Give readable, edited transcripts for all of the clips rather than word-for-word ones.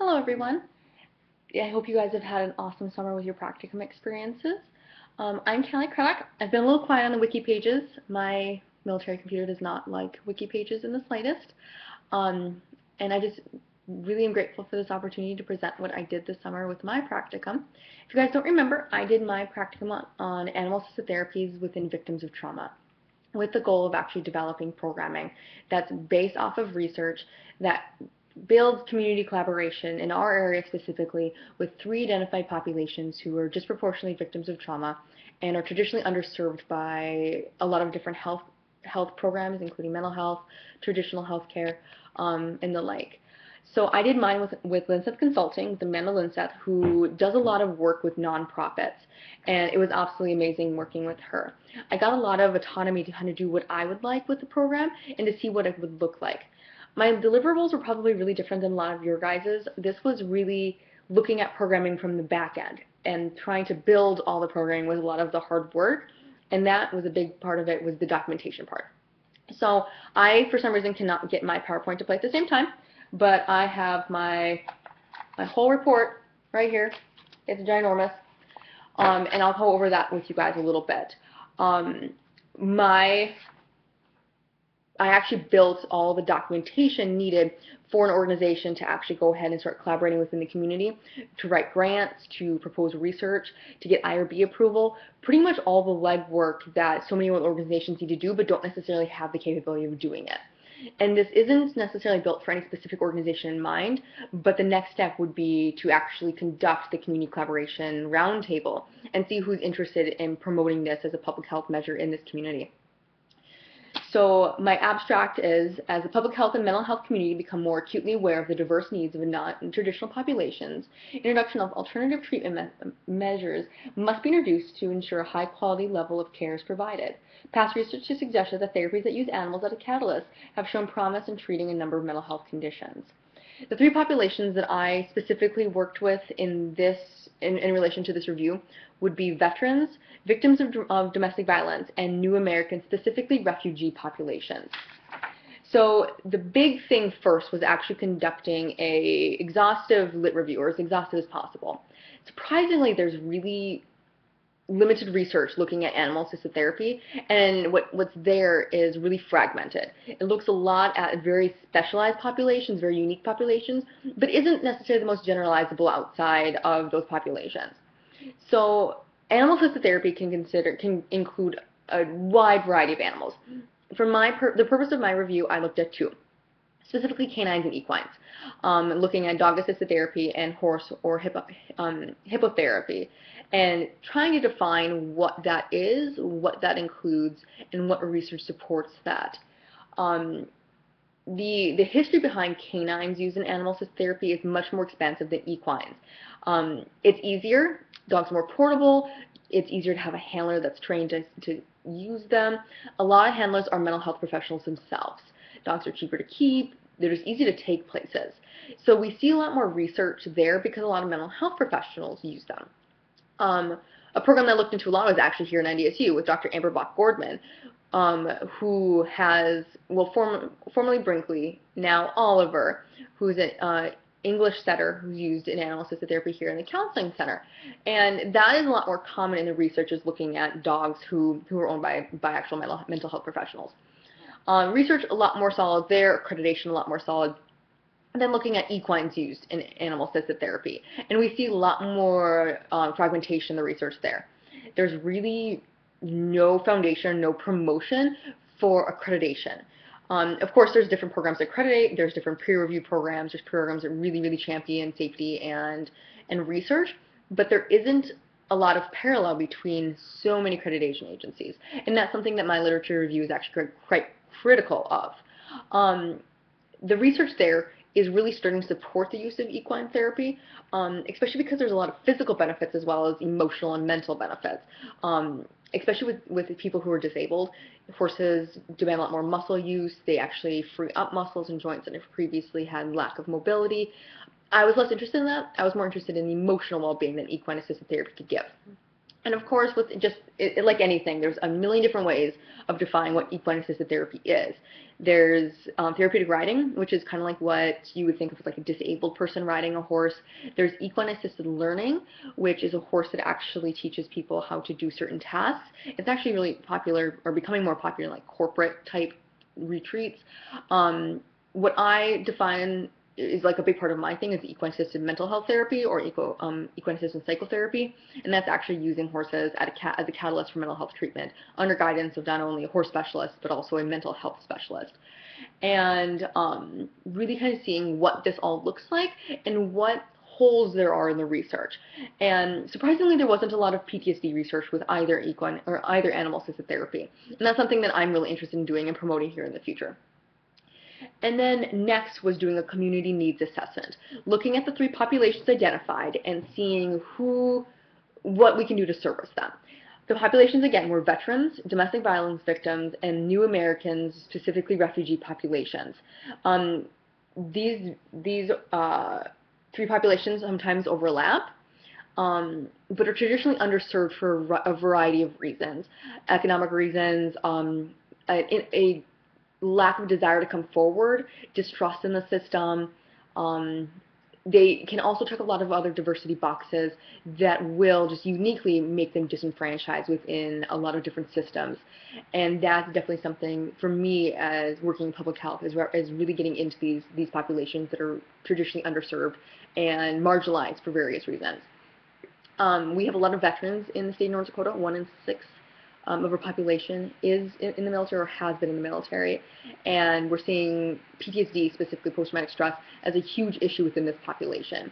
Hello everyone. I hope you guys have had an awesome summer with your practicum experiences. I'm Callie Craddock. I've been a little quiet on the wiki pages. My military computer does not like wiki pages in the slightest. And I just really am grateful for this opportunity to present what I did this summer with my practicum. If you guys don't remember, I did my practicum on animal-assisted therapies within victims of trauma, with the goal of actually developing programming that's based off of research that builds community collaboration in our area specifically with 3 identified populations who are disproportionately victims of trauma and are traditionally underserved by a lot of different health programs, including mental health, traditional health care, and the like. So I did mine with Linseth Consulting, with Amanda Linseth, who does a lot of work with nonprofits, and it was absolutely amazing working with her. I got a lot of autonomy to kind of do what I would like with the program and to see what it would look like. My deliverables were probably really different than a lot of your guys's. This was really looking at programming from the back end and trying to build all the programming was a lot of the hard work, and that was a big part of it, was the documentation part. So I, for some reason, cannot get my PowerPoint to play at the same time, but I have my whole report right here. It's ginormous, and I'll go over that with you guys a little bit. I actually built all the documentation needed for an organization to actually go ahead and start collaborating within the community, to write grants, to propose research, to get IRB approval, pretty much all the legwork that so many organizations need to do but don't necessarily have the capability of doing it. And this isn't necessarily built for any specific organization in mind, but the next step would be to actually conduct the community collaboration roundtable and see who's interested in promoting this as a public health measure in this community. So my abstract is, as the public health and mental health community become more acutely aware of the diverse needs of non-traditional populations, introduction of alternative treatment measures must be introduced to ensure a high-quality level of care is provided. Past research has suggested that therapies that use animals as a catalyst have shown promise in treating a number of mental health conditions. The 3 populations that I specifically worked with in relation to this review would be veterans, victims of domestic violence, and new Americans, specifically refugee populations. So the big thing first was actually conducting an exhaustive lit review, or as exhaustive as possible. Surprisingly, there's really limited research looking at animal-assisted therapy, and what's there is really fragmented. It looks a lot at very specialized populations, very unique populations, but isn't necessarily the most generalizable outside of those populations. So animal-assisted therapy can include a wide variety of animals. For the purpose of my review, I looked at 2. Specifically canines and equines, looking at dog-assisted therapy and horse or hippotherapy, and trying to define what that is, what that includes, and what research supports that. The history behind canines used in animal-assisted therapy is much more expansive than equines. It's easier, dogs are more portable, it's easier to have a handler that's trained to use them. A lot of handlers are mental health professionals themselves. Dogs are cheaper to keep, they're just easy to take places. So we see a lot more research there because a lot of mental health professionals use them. A program that I looked into a lot was actually here in NDSU with Dr. Amber Bach-Gordman, who has, well, formerly Brinkley, now Oliver, who's an English setter who's used in animal-assisted therapy here in the counseling center. And that is a lot more common in the research, is looking at dogs who are owned by actual mental health professionals. Research a lot more solid there, accreditation a lot more solid than looking at equines used in animal-assisted therapy. And we see a lot more fragmentation in the research there. There's really no foundation, no promotion for accreditation. Of course, there's different programs that accreditate, there's different peer-review programs, there's programs that really champion safety and research, but there isn't a lot of parallel between so many accreditation agencies. And that's something that my literature review is actually quite critical of. The research there is really starting to support the use of equine therapy, especially because there's a lot of physical benefits as well as emotional and mental benefits, especially with people who are disabled. Horses demand a lot more muscle use. They actually free up muscles and joints that have previously had lack of mobility. I was less interested in that. I was more interested in the emotional well-being that equine-assisted therapy could give. And of course, with like anything, there's a million different ways of defining what equine-assisted therapy is. There's therapeutic riding, which is kind of like what you would think of as like a disabled person riding a horse. There's equine-assisted learning, which is a horse that actually teaches people how to do certain tasks. It's actually really popular, or becoming more popular, in like corporate type retreats. What I define is like a big part of my thing is equine-assisted mental health therapy, or equine-assisted psychotherapy, and that's actually using horses as a catalyst for mental health treatment under guidance of not only a horse specialist but also a mental health specialist. And really kind of seeing what this all looks like and what holes there are in the research. And surprisingly, there wasn't a lot of PTSD research with either equine or either animal-assisted therapy, and that's something that I'm really interested in doing and promoting here in the future. And then next was doing a community needs assessment, looking at the 3 populations identified and seeing what we can do to service them. The populations, again, were veterans, domestic violence victims, and new Americans, specifically refugee populations. These 3 populations sometimes overlap, but are traditionally underserved for a variety of reasons. Economic reasons, a lack of desire to come forward, distrust in the system. They can also check a lot of other diversity boxes that will just uniquely make them disenfranchised within a lot of different systems. And that's definitely something for me as working in public health is really getting into these populations that are traditionally underserved and marginalized for various reasons. We have a lot of veterans in the state of North Dakota. 1 in 6 of our population is in the military or has been in the military, and we're seeing PTSD, specifically post-traumatic stress, as a huge issue within this population,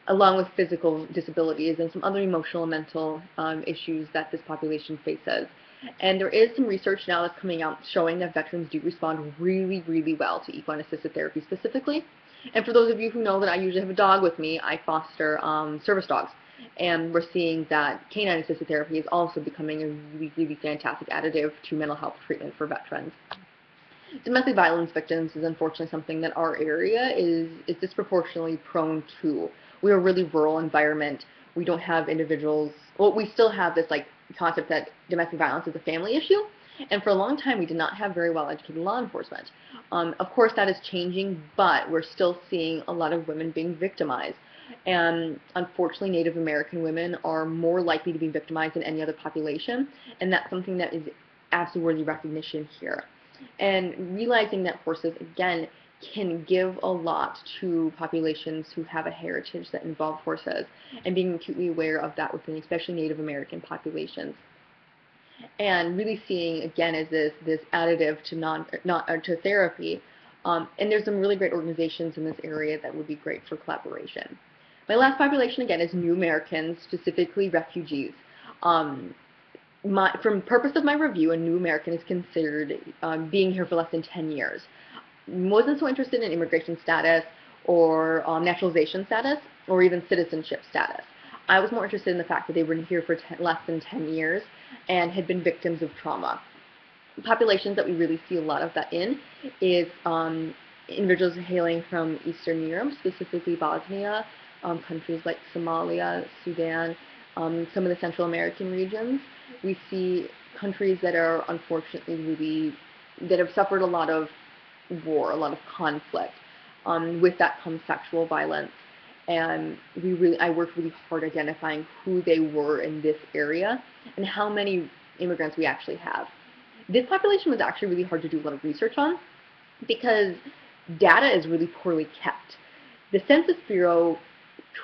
along with physical disabilities and some other emotional and mental issues that this population faces. And there is some research now that's coming out showing that veterans do respond really, really well to equine-assisted therapy specifically. And for those of you who know that I usually have a dog with me, I foster service dogs. And we're seeing that canine-assisted therapy is also becoming a really, really fantastic additive to mental health treatment for veterans. Domestic violence victims is unfortunately something that our area is disproportionately prone to. We're a really rural environment. We don't have individuals, well, we still have this like concept that domestic violence is a family issue, and for a long time we did not have very well educated law enforcement. Of course that is changing, but we're still seeing a lot of women being victimized. And unfortunately, Native American women are more likely to be victimized than any other population, and that's something that is absolutely worthy recognition here. And realizing that horses, again, can give a lot to populations who have a heritage that involve horses, and being acutely aware of that within especially Native American populations. And really seeing, again, as this additive to therapy. And there's some really great organizations in this area that would be great for collaboration. My last population, again, is new Americans, specifically refugees. From purpose of my review, a new American is considered being here for less than 10 years. Wasn't so interested in immigration status or naturalization status or even citizenship status. I was more interested in the fact that they were here for less than 10 years and had been victims of trauma. Populations that we really see a lot of that in is individuals hailing from Eastern Europe, specifically Bosnia, countries like Somalia, Sudan, some of the Central American regions. We see countries that are unfortunately that have suffered a lot of war, a lot of conflict. With that comes sexual violence. And I worked really hard identifying who they were in this area and how many immigrants we actually have. This population was actually really hard to do a lot of research on because data is really poorly kept. The Census Bureau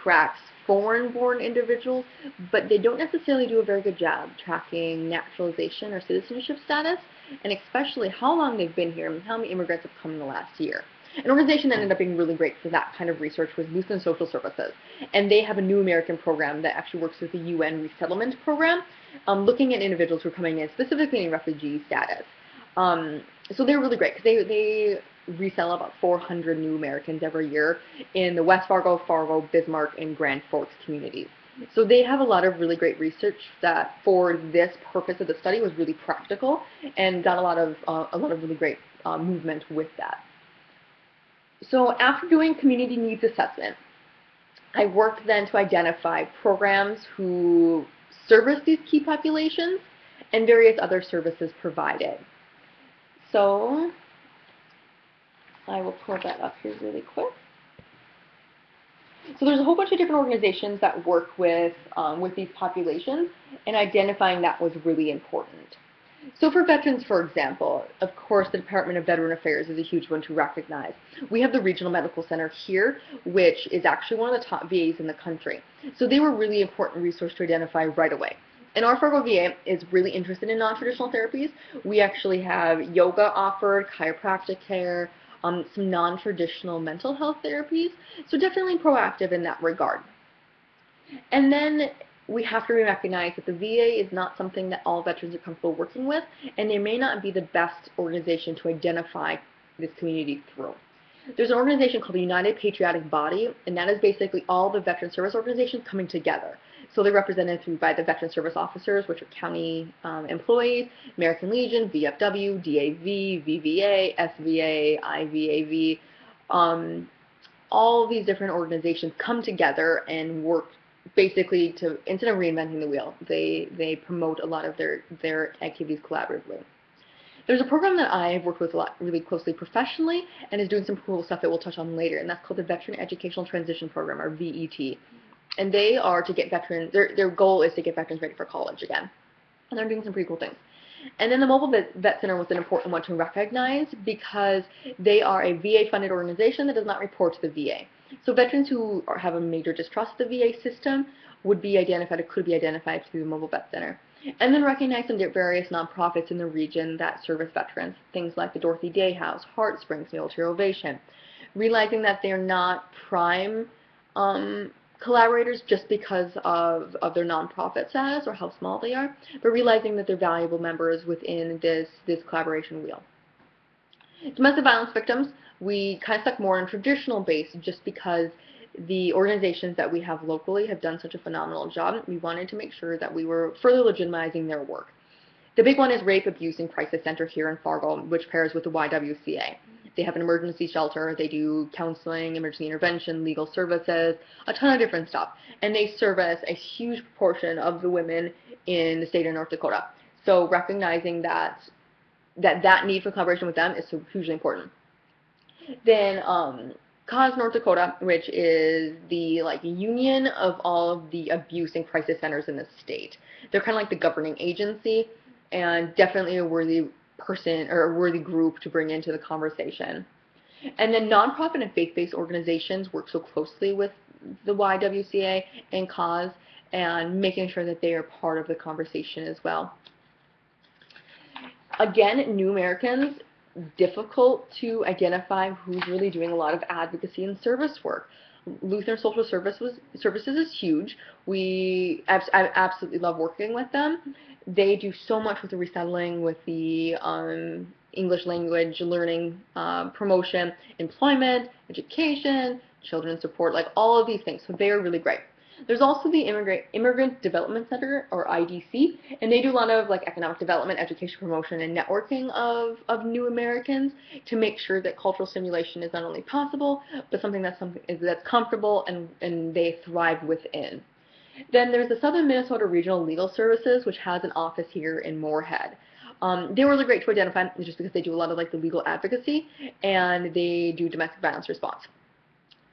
tracks foreign-born individuals, but they don't necessarily do a very good job tracking naturalization or citizenship status, and especially how long they've been here and how many immigrants have come in the last year. An organization that ended up being really great for that kind of research was Lutheran Social Services, and they have a New American program that actually works with the UN Resettlement Program, looking at individuals who are coming in specifically in refugee status. So they're really great because they resell about 400 new Americans every year in the West Fargo, Bismarck, and Grand Forks communities. So they have a lot of really great research that, for this purpose of the study, was really practical and got a lot of really great movement with that. So after doing community needs assessment, I worked then to identify programs who service these key populations, and various other services provided. So I will pull that up here really quick. So there's a whole bunch of different organizations that work with these populations, and identifying that was really important. So for veterans, for example, of course, the Department of Veteran Affairs is a huge one to recognize. We have the Regional Medical Center here, which is actually one of the top VAs in the country. So they were a really important resource to identify right away. And our Fargo VA is really interested in non-traditional therapies. We actually have yoga offered, chiropractic care, some non-traditional mental health therapies. So definitely proactive in that regard. And then we have to recognize that the VA is not something that all veterans are comfortable working with, and they may not be the best organization to identify this community through. There's an organization called the United Patriotic Body, and that is basically all the veteran service organizations coming together. So they're represented by the veteran service officers, which are county employees, American Legion, VFW, DAV, VVA, SVA, IVAV. All of these different organizations come together and work basically to, instead of reinventing the wheel, they promote a lot of their activities collaboratively. There's a program that I've worked with a lot really closely professionally and is doing some cool stuff that we'll touch on later, and that's called the Veteran Educational Transition Program, or VET. And they are to get veterans, their goal is to get veterans ready for college again. And they're doing some pretty cool things. And then the Mobile Vet Center was an important one to recognize because they are a VA-funded organization that does not report to the VA. So veterans who have a major distrust of the VA system would be identified, or could be identified through the Mobile Vet Center. And then recognize some various nonprofits in the region that service veterans, things like the Dorothy Day House, Heart Springs, Military Ovation. Realizing that they're not prime collaborators just because of their nonprofit status or how small they are, but realizing that they're valuable members within this collaboration wheel. Domestic violence victims, we kind of stuck more on traditional base just because the organizations that we have locally have done such a phenomenal job. We wanted to make sure that we were further legitimizing their work. The big one is Rape, Abuse, and Crisis Center here in Fargo, which pairs with the YWCA. They have an emergency shelter, they do counseling, emergency intervention, legal services, a ton of different stuff. And they service a huge proportion of the women in the state of North Dakota. So recognizing that need for collaboration with them is so hugely important. Then Cause North Dakota, which is the union of all of the abuse and crisis centers in the state. They're kind of like the governing agency, and definitely a worthy person or a worthy group to bring into the conversation. And then nonprofit and faith-based organizations work so closely with the YWCA and Cause, and making sure that they are part of the conversation as well. Again, new Americans, difficult to identify who's really doing a lot of advocacy and service work. Lutheran Social Services is huge. I absolutely love working with them. They do so much with the resettling, with the English language learning promotion, employment, education, children's support, all of these things. So they are really great. There's also the Immigrant Development Center, or IDC, and they do a lot of economic development, education promotion, and networking of new Americans to make sure that cultural stimulation is not only possible, but something that's comfortable and they thrive within. Then there's the Southern Minnesota Regional Legal Services, which has an office here in Moorhead. They're really great to identify just because they do a lot of the legal advocacy, and they do domestic violence response.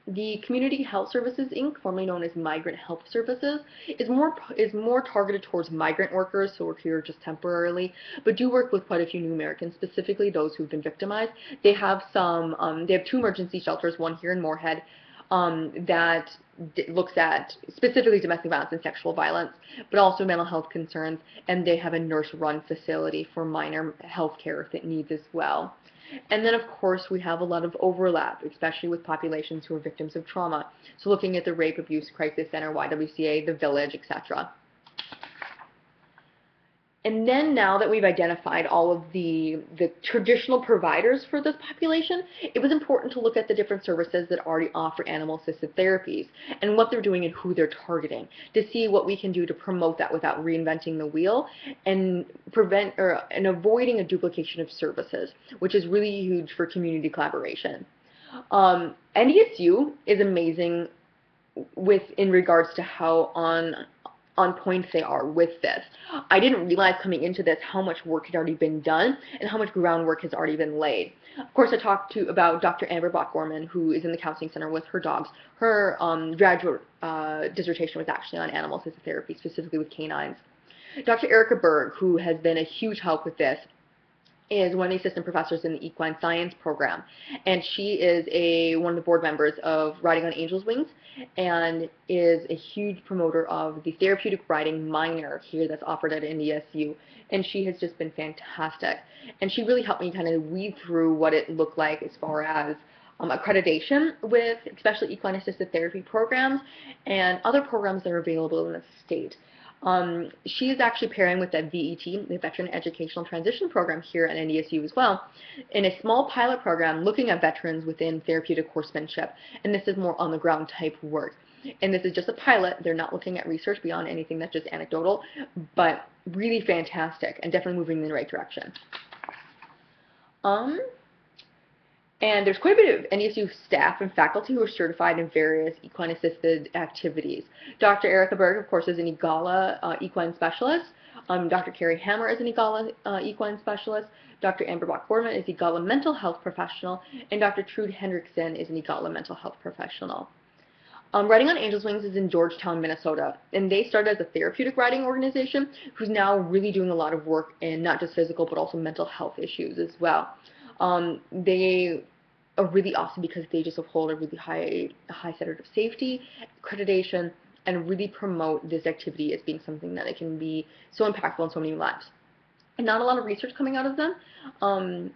The Community Health Services, Inc., formerly known as Migrant Health Services, is more targeted towards migrant workers, so we're here just temporarily, but do work with quite a few new Americans, specifically those who've been victimized. They have they have 2 emergency shelters, one here in Moorhead, that looks at specifically domestic violence and sexual violence, but also mental health concerns, and they have a nurse-run facility for minor health care needs as well. And then, of course, we have a lot of overlap, especially with populations who are victims of trauma. So looking at the Rape, Abuse, Crisis Center, YWCA, the Village, etc. And then now that we've identified all of the traditional providers for this population, it was important to look at the different services that already offer animal-assisted therapies and what they're doing and who they're targeting to see what we can do to promote that without reinventing the wheel and avoiding a duplication of services, which is really huge for community collaboration. NDSU is amazing in regards to how on point they are with this. I didn't realize coming into this how much work had already been done and how much groundwork has already been laid. Of course, I talked about Dr. Amber Bach-Gorman, who is in the counseling center with her dogs. Her graduate dissertation was actually on animal-assisted therapy, specifically with canines. Dr. Erica Berg, who has been a huge help with this, is one of the assistant professors in the equine science program, and she is one of the board members of Riding on Angels' Wings, and is a huge promoter of the therapeutic riding minor here that's offered at NDSU, and she has just been fantastic. And she really helped me kind of weed through what it looked like as far as accreditation with especially equine assisted therapy programs and other programs that are available in the state. She is actually pairing with the VET, the Veteran Educational Transition Program here at NDSU as well, in a small pilot program looking at veterans within therapeutic horsemanship. And this is more on the ground type work. And this is just a pilot. They're not looking at research beyond anything that's just anecdotal, but really fantastic and definitely moving in the right direction. And there's quite a bit of NDSU staff and faculty who are certified in various equine-assisted activities. Dr. Erica Berg, of course, is an EGALA equine specialist. Dr. Carrie Hammer is an EGALA equine specialist. Dr. Amber Bach-Gorman is EGALA mental health professional. And Dr. Trude Hendrickson is an EGALA mental health professional. Riding on Angels' Wings is in Georgetown, Minnesota, and they started as a therapeutic riding organization who's now really doing a lot of work in not just physical but also mental health issues as well. They are really awesome because they just uphold a really high standard of safety, accreditation, and really promote this activity as being something that it can be so impactful in so many lives. And not a lot of research coming out of them.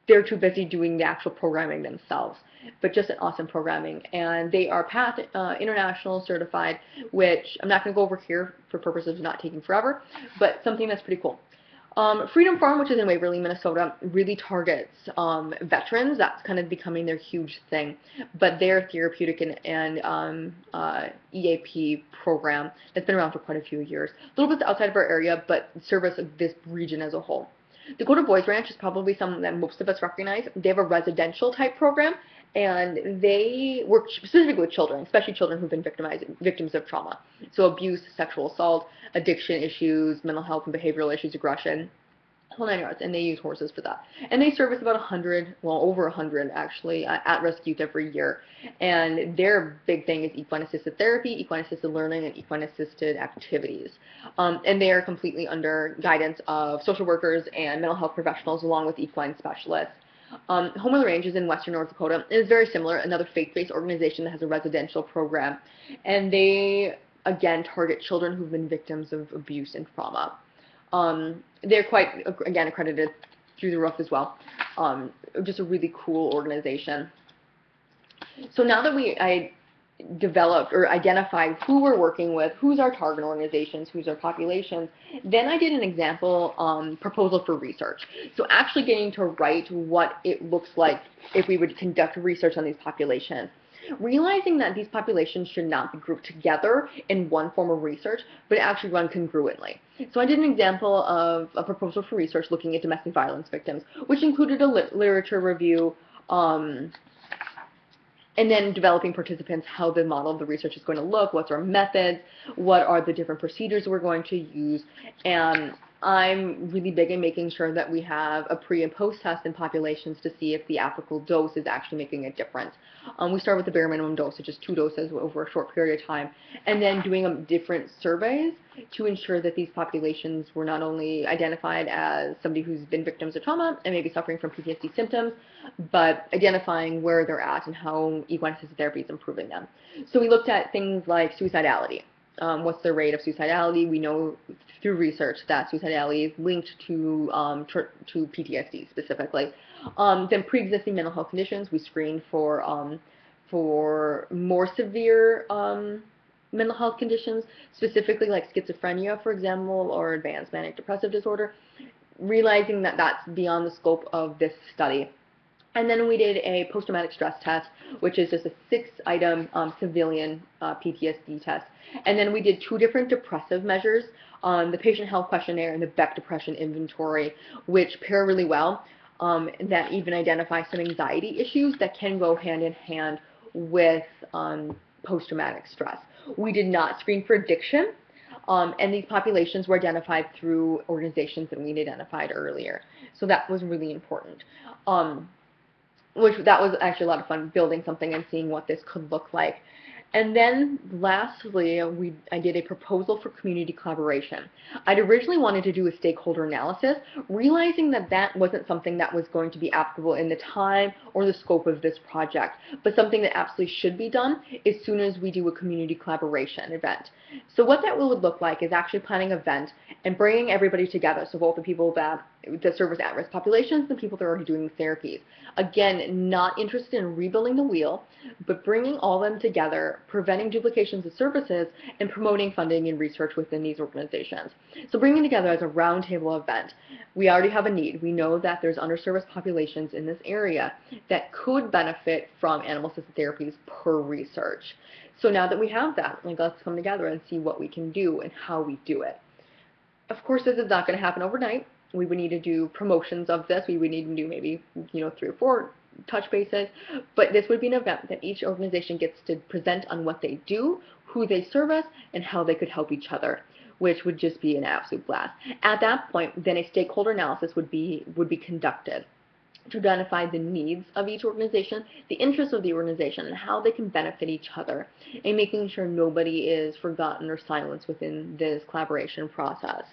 They're too busy doing the actual programming themselves, but just an awesome programming. And they are PATH International certified, which I'm not going to go over here for purposes of not taking forever, but something that's pretty cool. Freedom Farm, which is in Waverly, Minnesota, really targets veterans. That's kind of becoming their huge thing. But their therapeutic and EAP program that's been around for quite a few years. A little bit outside of our area, but service of this region as a whole. Dakota Boys Ranch is probably something that most of us recognize. They have a residential type program, and they work specifically with children, especially children who've been victims of trauma. So abuse, sexual assault, addiction issues, mental health and behavioral issues, aggression, whole 9 yards, and they use horses for that. And they service about 100, well, over 100 actually, at-risk youth every year. And their big thing is equine-assisted therapy, equine-assisted learning, and equine-assisted activities. And they are completely under guidance of social workers and mental health professionals along with equine specialists. Home of the Range is in western North Dakota. It is very similar, another faith-based organization that has a residential program. And they, again, target children who've been victims of abuse and trauma. They're quite, again, accredited through the roof as well. Just a really cool organization. So now that I developed or identified who we're working with, who's our target organizations, who's our populations, then I did an example proposal for research. So actually getting to write what it looks like if we would conduct research on these populations. Realizing that these populations should not be grouped together in one form of research, but actually run congruently. So I did an example of a proposal for research looking at domestic violence victims, which included a literature review, and then developing participants how the model of the research is going to look, what's our methods, what are the different procedures we're going to use, and I'm really big in making sure that we have a pre and post test in populations to see if the applicable dose is actually making a difference. We start with the bare minimum dose, which is 2 doses over a short period of time, and then doing different surveys to ensure that these populations were not only identified as somebody who's been victims of trauma and maybe suffering from PTSD symptoms, but identifying where they're at and how equine-assisted therapy is improving them. So we looked at things like suicidality. What's the rate of suicidality? We know through research that suicidality is linked to PTSD specifically. Then pre-existing mental health conditions, we screened for more severe mental health conditions, specifically like schizophrenia, for example, or advanced manic depressive disorder, realizing that that's beyond the scope of this study. And then we did a post-traumatic stress test, which is just a 6-item civilian PTSD test. And then we did 2 different depressive measures, the Patient Health Questionnaire and the Beck Depression Inventory, which pair really well, that even identify some anxiety issues that can go hand in hand with post-traumatic stress. We did not screen for addiction, And these populations were identified through organizations that we'd identified earlier. So that was really important. That was actually a lot of fun, building something and seeing what this could look like. And then lastly, I did a proposal for community collaboration. I'd originally wanted to do a stakeholder analysis, realizing that that wasn't something that was going to be applicable in the time or the scope of this project, but something that absolutely should be done as soon as we do a community collaboration event. So what that would look like is actually planning an event and bringing everybody together, so both the people that serve as at-risk populations and the people that are already doing the therapies. Again, not interested in rebuilding the wheel, but bringing all of them together, preventing duplications of services, and promoting funding and research within these organizations. So bringing together as a roundtable event. We already have a need. We know that there's underserviced populations in this area that could benefit from animal-assisted therapies per research. So now that we have that, let's come together and see what we can do and how we do it. Of course, this is not going to happen overnight. We would need to do promotions of this. We would need to do maybe 3 or 4 touch bases, but this would be an event that each organization gets to present on what they do, who they service, and how they could help each other, which would just be an absolute blast. At that point, then a stakeholder analysis would be conducted to identify the needs of each organization, the interests of the organization, and how they can benefit each other, and making sure nobody is forgotten or silenced within this collaboration process.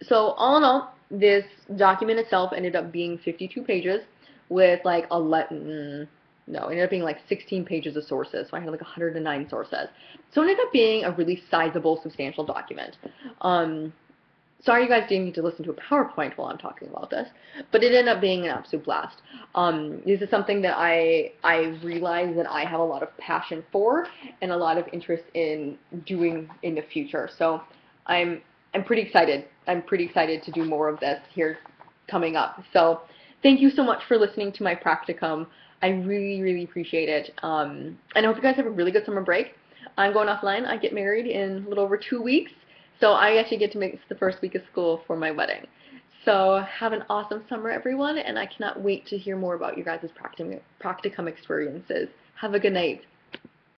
So all in all, this document itself ended up being 52 pages with like it ended up being like 16 pages of sources. So I had like 109 sources. So it ended up being a really sizable, substantial document. Sorry you guys didn't get to listen to a PowerPoint while I'm talking about this, but it ended up being an absolute blast. This is something that I realize that I have a lot of passion for and a lot of interest in doing in the future. So I'm pretty excited. I'm pretty excited to do more of this here coming up. So thank you so much for listening to my practicum. I really, really appreciate it. And I hope you guys have a really good summer break. I'm going offline. I get married in a little over 2 weeks. So I actually get to make this the first week of school for my wedding. So have an awesome summer, everyone, and I cannot wait to hear more about you guys' practicum experiences. Have a good night.